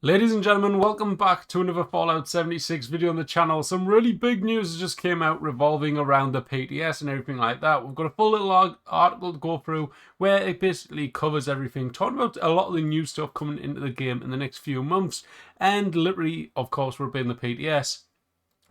Ladies and gentlemen, welcome back to another Fallout 76 video on the channel. Some really big news just came out revolving around the PTS and everything like that. We've got a full little article to go through where it basically covers everything, talking about a lot of the new stuff coming into the game in the next few months, and literally, of course, we're being the PTS.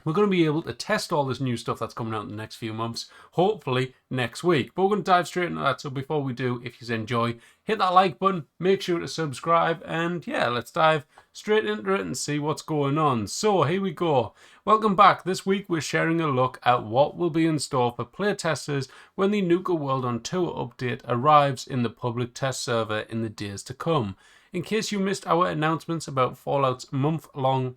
We're going to be able to test all this new stuff that's coming out in the next few months, hopefully next week. But we're going to dive straight into that. So before we do, if you enjoy, hit that like button, make sure to subscribe, and yeah, let's dive straight into it and see what's going on. So here we go. Welcome back. This week we're sharing a look at what will be in store for playtesters when the Nuka World on Tour update arrives in the public test server in the days to come. In case you missed our announcements about Fallout's month-long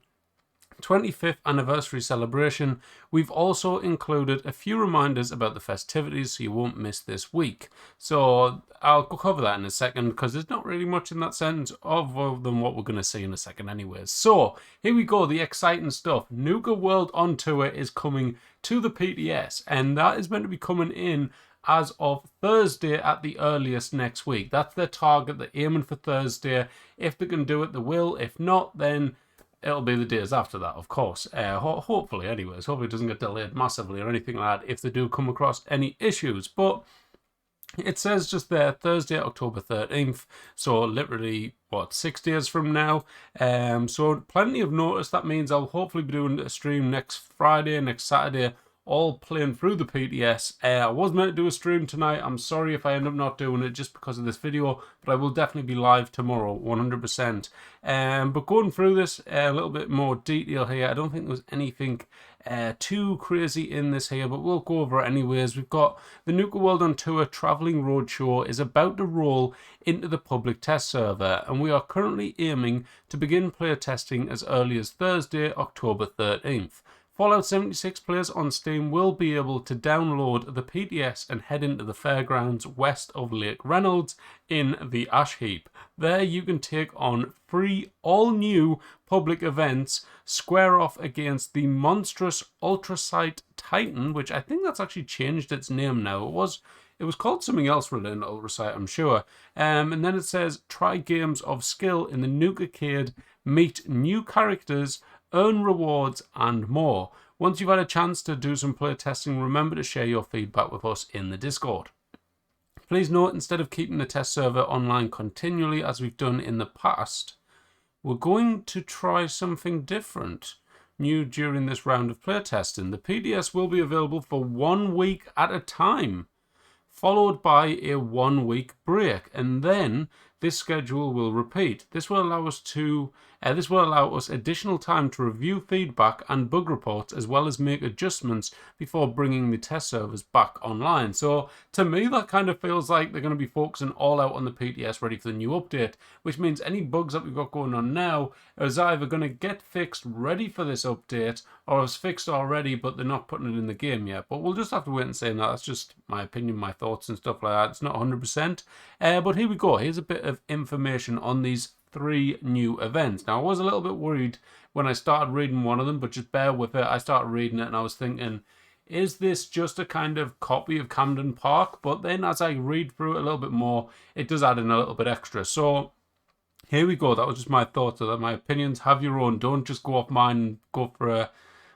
25th anniversary celebration, we've also included a few reminders about the festivities so you won't miss this week. So I'll cover that in a second because there's not really much in that sentence other than what we're going to see in a second anyways. So here we go, the exciting stuff. Nuka World on Tour is coming to the PTS, and that is meant to be coming in as of Thursday at the earliest next week. That's their target. They're aiming for Thursday. If they can do it, they will. If not, then it'll be the days after that, of course. Hopefully, anyways. Hopefully it doesn't get delayed massively or anything like that if they do come across any issues. But it says just there, Thursday, October 13th. So literally, 6 days from now. So plenty of notice. That means I'll hopefully be doing a stream next Friday, next Saturday, all playing through the PTS. I was meant to do a stream tonight. I'm sorry if I end up not doing it just because of this video, but I will definitely be live tomorrow, 100%. But going through this a little bit more detail here, I don't think there's anything too crazy in this here, but we'll go over it anyways. We've got the Nuka World on Tour Traveling Roadshow is about to roll into the public test server, and we are currently aiming to begin player testing as early as Thursday, October 13th. Fallout 76 players on Steam will be able to download the PTS and head into the fairgrounds west of Lake Reynolds in the Ash Heap. There you can take on 3 all-new public events, square off against the monstrous Ultracite Titan, which I think that's actually changed its name now. It was called something else related to Ultracite, I'm sure. And then it says, try games of skill in the Nuka Cade, meet new characters, earn rewards, and more. Once you've had a chance to do some playtesting, remember to share your feedback with us in the Discord. Please note, instead of keeping the test server online continually as we've done in the past, we're going to try something different new during this round of playtesting. The PTS will be available for 1 week at a time, followed by a 1-week break, and then this schedule will repeat. This will allow us additional time to review feedback and bug reports, as well as make adjustments before bringing the test servers back online. So to me, that kind of feels like they're going to be focusing all out on the PTS ready for the new update, which means any bugs that we've got going on now is either going to get fixed ready for this update, or is fixed already but they're not putting it in the game yet. But we'll just have to wait and see. That that's just my opinion, my thoughts and stuff like that. It's not 100%. But here we go. Here's a bit of information on these 3 new events. Now, I was a little bit worried when I started reading one of them, but just bear with it. I started reading it and I was thinking, is this just a kind of copy of Camden Park? But then as I read through it a little bit more, it does add in a little bit extra. So here we go. That was just my thoughts. My opinions. Have your own. Don't just go off mine and go for a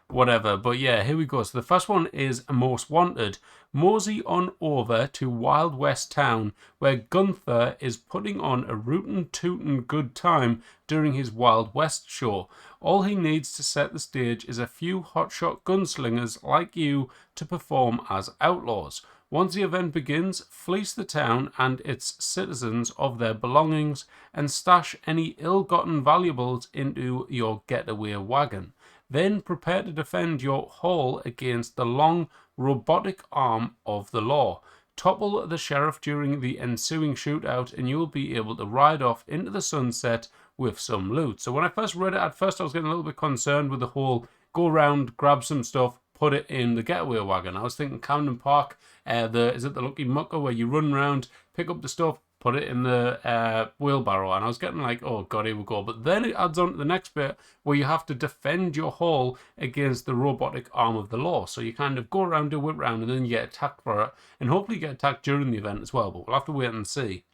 whatever. But yeah, here we go. So the first one is Most Wanted. Mosey on over to Wild West Town, where Gunther is putting on a rootin' tootin' good time during his Wild West show. All he needs to set the stage is a few hotshot gunslingers like you to perform as outlaws. Once the event begins, fleece the town and its citizens of their belongings and stash any ill-gotten valuables into your getaway wagon. Then prepare to defend your haul against the long, robotic arm of the law. Topple the sheriff during the ensuing shootout, and you will be able to ride off into the sunset with some loot. So when I first read it, at first I was getting a little bit concerned with the whole go around, grab some stuff, put it in the getaway wagon. I was thinking Camden Park, is it the Lucky Mucker, where you run around, pick up the stuff, put it in the wheelbarrow, and I was getting like, oh god, here we go. But then it adds on to the next bit where you have to defend your haul against the robotic arm of the law. So you kind of go around, do a whip round, and then you get attacked for it, and hopefully get attacked during the event as well, but we'll have to wait and see.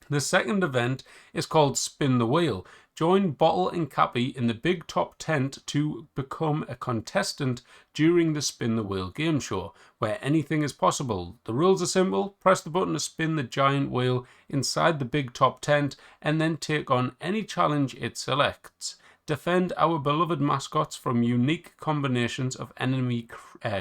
The second event is called Spin the Wheel. Join Bottle and Cappy in the big top tent to become a contestant during the Spin the Wheel game show, where anything is possible. The rules are simple. Press the button to spin the giant wheel inside the big top tent and then take on any challenge it selects. Defend our beloved mascots from unique combinations of enemy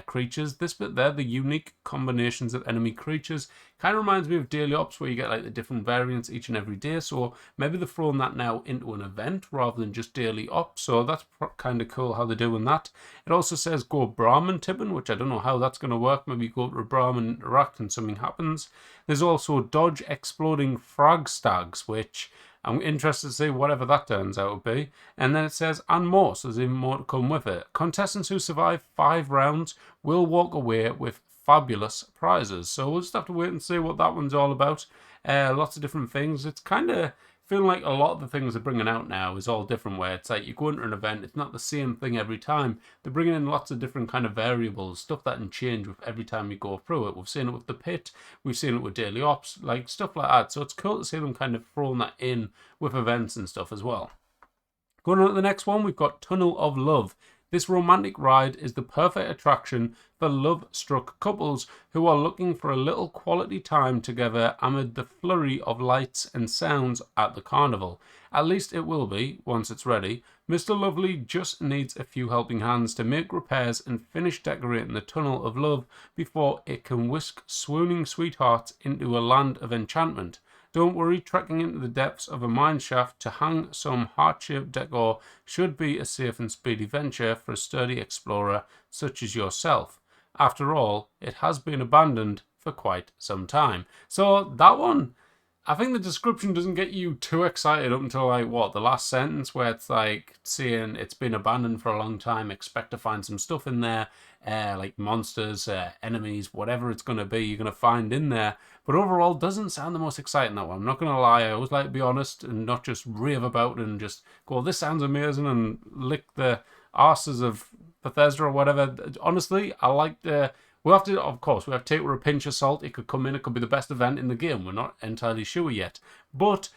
creatures. This bit there, the unique combinations of enemy creatures, kind of reminds me of Daily Ops, where you get like the different variants each and every day. So maybe they're throwing that now into an event rather than just Daily Ops. So that's kind of cool how they're doing that. It also says go Brahmin tipping, which I don't know how that's going to work. Maybe you go to a Brahmin, interact, and something happens. There's also dodge exploding frag stags, which I'm interested to see whatever that turns out to be. And then it says, and more, so there's even more to come with it. Contestants who survive 5 rounds will walk away with fabulous prizes. So we'll just have to wait and see what that one's all about. Lots of different things. It's kind of feeling like a lot of the things they're bringing out now is all different, where it's like you go into an event, it's not the same thing every time. They're bringing in lots of different kind of variables, stuff that can change with every time you go through it. We've seen it with the pit, we've seen it with Daily Ops, like stuff like that. So it's cool to see them kind of throwing that in with events and stuff as well. Going on to the next one, we've got Tunnel of Love. This romantic ride is the perfect attraction for love-struck couples who are looking for a little quality time together amid the flurry of lights and sounds at the carnival. At least it will be, once it's ready. Mr. Lovely just needs a few helping hands to make repairs and finish decorating the Tunnel of Love before it can whisk swooning sweethearts into a land of enchantment. Don't worry, trekking into the depths of a mine shaft to hang some heart-shaped decor should be a safe and speedy venture for a sturdy explorer such as yourself. After all, it has been abandoned for quite some time. So that one, I think the description doesn't get you too excited up until like what, the last sentence, where it's like saying it's been abandoned for a long time, expect to find some stuff in there, like monsters, enemies, whatever it's going to be, you're going to find in there. But overall, doesn't sound the most exciting, that one. I'm not going to lie, I always like to be honest and not just rave about it and just go, this sounds amazing, and lick the arses of Bethesda or whatever. Honestly, I like the... We have to, of course, we have to take it with a pinch of salt. It could come in, it could be the best event in the game. We're not entirely sure yet. But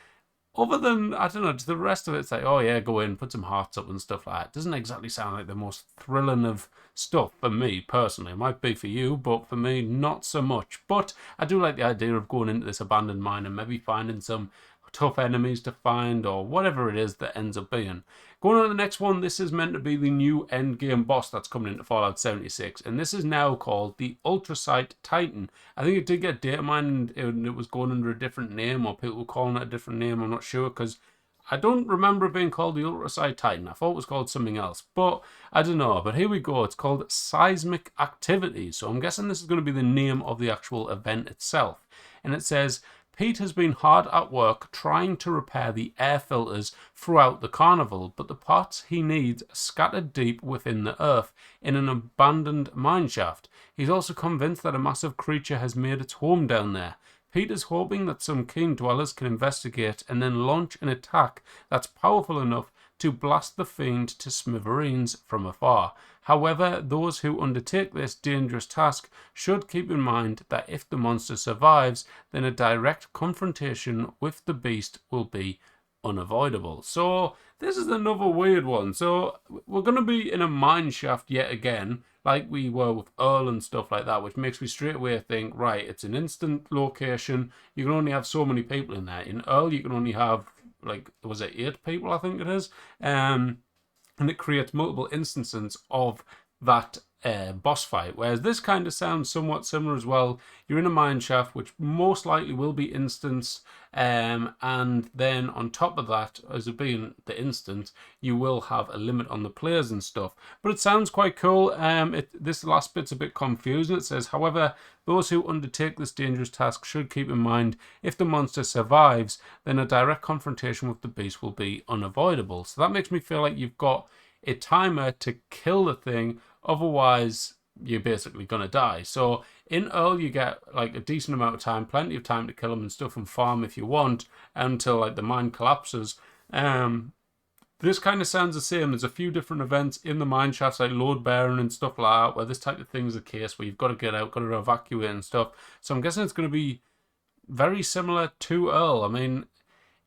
other than, I don't know, just the rest of it, it's like, oh yeah, go in, put some hearts up and stuff like that. It doesn't exactly sound like the most thrilling of stuff for me, personally. It might be for you, but for me, not so much. But I do like the idea of going into this abandoned mine and maybe finding some tough enemies to find or whatever it is that ends up being. Going on to the next one, this is meant to be the new Endgame boss that's coming into Fallout 76, and this is now called the Ultracite Titan. I think it did get data mined and it was going under a different name, or people were calling it a different name, I'm not sure, because I don't remember it being called the Ultracite Titan. I thought it was called something else, but I don't know. But here we go, it's called Seismic Activity, so I'm guessing this is going to be the name of the actual event itself. And it says, Pete has been hard at work trying to repair the air filters throughout the carnival, but the parts he needs are scattered deep within the earth in an abandoned mineshaft. He's also convinced that a massive creature has made its home down there. Pete is hoping that some keen dwellers can investigate and then launch an attack that's powerful enough to blast the fiend to smithereens from afar. However, those who undertake this dangerous task should keep in mind that if the monster survives, then a direct confrontation with the beast will be unavoidable. So this is another weird one. So we're going to be in a mine shaft yet again, like we were with Earl and stuff like that, which makes me straight away think, right, it's an instant location. You can only have so many people in there. In Earl, you can only have, like, was it 8 people, I think it is? And it creates multiple instances of that boss fight. Whereas this kind of sounds somewhat similar as well. You're in a mine shaft, which most likely will be instance, and then on top of that, as it being the instance, you will have a limit on the players and stuff. But it sounds quite cool. This last bit's a bit confusing. It says, however, those who undertake this dangerous task should keep in mind, if the monster survives, then a direct confrontation with the beast will be unavoidable. So that makes me feel like you've got a timer to kill the thing, otherwise you're basically gonna die. So in Earl, you get like a decent amount of time, plenty of time to kill them and stuff, and farm if you want until like the mine collapses. This kind of sounds the same. There's a few different events in the mine shafts, like load bearing and stuff like that, where this type of thing is the case, where you've got to get out, got to evacuate and stuff. So I'm guessing it's going to be very similar to Earl. I mean,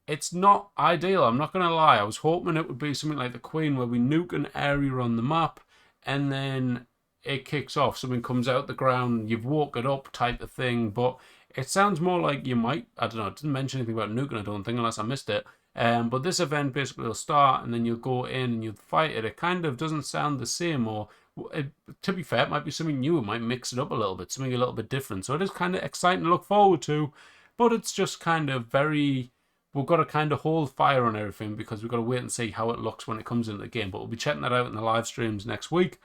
it's not ideal. I'm not going to lie. I was hoping it would be something like the Queen, where we nuke an area on the map, and then it kicks off. Something comes out the ground, you've woke it up, type of thing. But it sounds more like you might. I don't know. It didn't mention anything about nuking. I don't think, unless I missed it. But this event basically will start, and then you'll go in and you'll fight it. It kind of doesn't sound the same, or to be fair, it might be something new. It might mix it up a little bit, something a little bit different. So it is kind of exciting to look forward to, but it's just kind of very. We've got to kind of hold fire on everything because we've got to wait and see how it looks when it comes into the game. But we'll be checking that out in the live streams next week.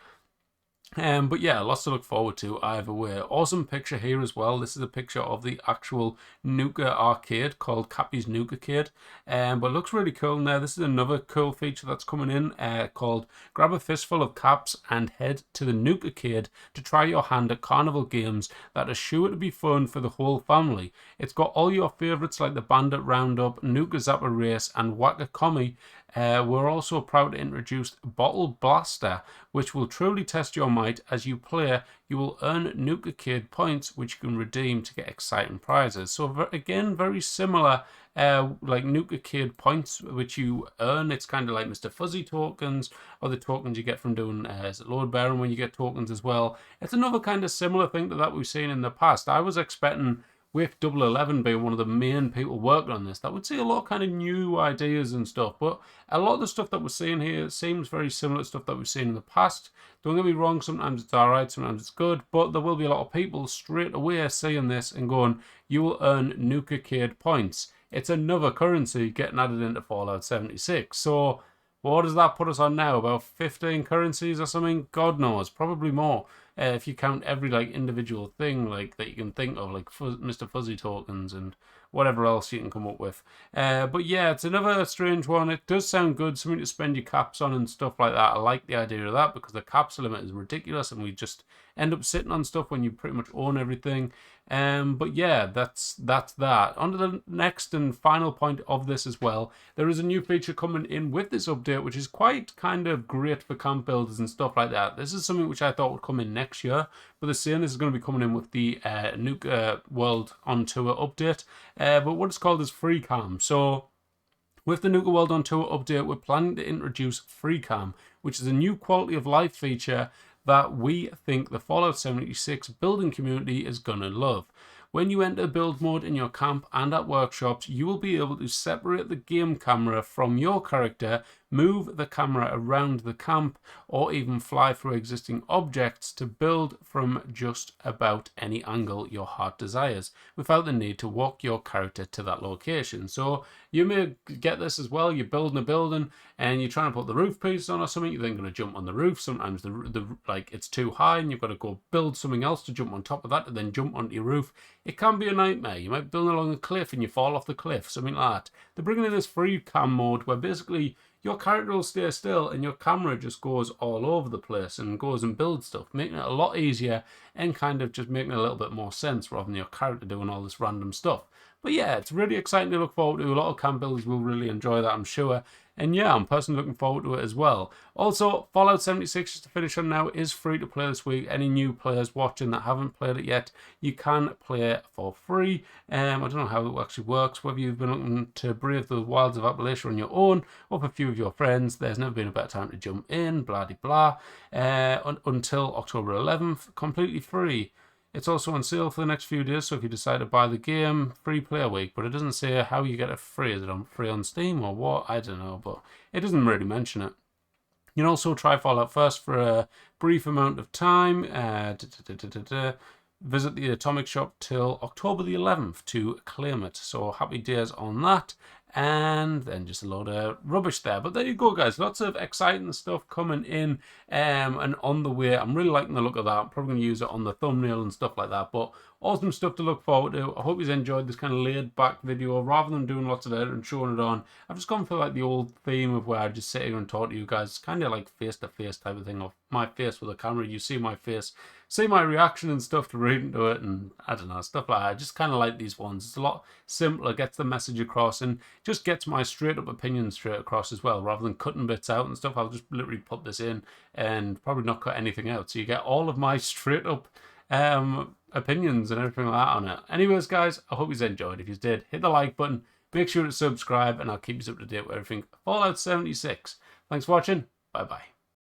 But yeah, lots to look forward to either way. Awesome picture here as well. This is a picture of the actual Nuka arcade called Cappy's Nuka Cade. But it looks really cool now. This is another cool feature that's coming in called grab a fistful of caps and head to the Nuka Cade to try your hand at carnival games that are sure to be fun for the whole family. It's got all your favourites like the Bandit Roundup, Nuka Zapper Race and Whack-A-Commie. We're also proud to introduce Bottle Blaster, which will truly test your might. As you play, you will earn Nuka Cade points, which you can redeem to get exciting prizes. So again, very similar, like Nuka Cade points, which you earn. It's kind of like Mr. Fuzzy tokens, or the tokens you get from doing load bearing when you get tokens as well. It's another kind of similar thing to that we've seen in the past. I was expecting, with Double 11 being one of the main people working on this, that would see a lot of kind of new ideas and stuff. But a lot of the stuff that we're seeing here seems very similar to stuff that we've seen in the past. Don't get me wrong, sometimes it's alright, sometimes it's good, but there will be a lot of people straight away seeing this and going, you will earn Nuka Cade points. It's another currency getting added into Fallout 76. So what does that put us on now? About 15 currencies or something? God knows, probably more. If you count every like individual thing like that you can think of, like Mr. Fuzzy tokens and whatever else you can come up with. But yeah, it's another strange one. It does sound good, something to spend your caps on and stuff like that. I like the idea of that because the caps limit is ridiculous and we just end up sitting on stuff when you pretty much own everything. But yeah, that's that. On to the next and final point of this as well. There is a new feature coming in with this update, which is quite kind of great for camp builders and stuff like that. This is something which I thought would come in next year, but they're saying this is going to be coming in with the Nuka World on Tour update. But what it's called is Free Cam. So with the Nuka World on Tour update, we're planning to introduce Free Cam, which is a new quality of life feature that we think the Fallout 76 building community is going to love. When you enter build mode in your camp and at workshops, you will be able to separate the game camera from your character, move the camera around the camp, or even fly through existing objects to build from just about any angle your heart desires, without the need to walk your character to that location. So you may get this as well. You're building a building and you're trying to put the roof piece on or something. You're then going to jump on the roof. Sometimes the like it's too high and you've got to go build something else to jump on top of that to then jump onto your roof. It can be a nightmare. You might be building along a cliff and you fall off the cliff, something like that. They're bringing in this free cam mode where basically your character will stay still and your camera just goes all over the place and goes and builds stuff, making it a lot easier and kind of just making it a little bit more sense rather than your character doing all this random stuff. But yeah, it's really exciting to look forward to. A lot of camp builders will really enjoy that, I'm sure. And yeah, I'm personally looking forward to it as well. Also, Fallout 76, just to finish on now, is free to play this week. Any new players watching that haven't played it yet, you can play it for free. I don't know how it actually works, whether you've been looking to brave the wilds of Appalachia on your own, or with a few of your friends. There's never been a better time to jump in, blah de blah. Until October 11th, completely free. It's also on sale for the next few days, so if you decide to buy the game, free play a week. But it doesn't say how you get it free. Is it free on Steam or what? I don't know, but it doesn't really mention it. You can also try Fallout first for a brief amount of time. Visit the Atomic Shop till October the 11th to claim it. So happy days on that. And then just a load of rubbish there. But there you go, guys. Lots of exciting stuff coming in and on the way. I'm really liking the look of that. I'm probably going to use it on the thumbnail and stuff like that. But awesome stuff to look forward to. I hope you've enjoyed this kind of laid back video. Rather than doing lots of editing and showing it on, I've just gone for like the old theme of where I just sit here and talk to you guys. It's kind of like face-to-face type of thing of my face with a camera. You see my face, see my reaction and stuff to reading to it, and I don't know, stuff like that. I just kind of like these ones. It's a lot simpler, gets the message across, and just gets my straight up opinion straight across as well. Rather than cutting bits out and stuff, I'll just literally put this in and probably not cut anything out. So you get all of my straight up opinions and everything like that on it. Anyways, guys, I hope you enjoyed. If you did, hit the like button. Make sure to subscribe, and I'll keep you up to date with everything Fallout 76. Thanks for watching. Bye-bye.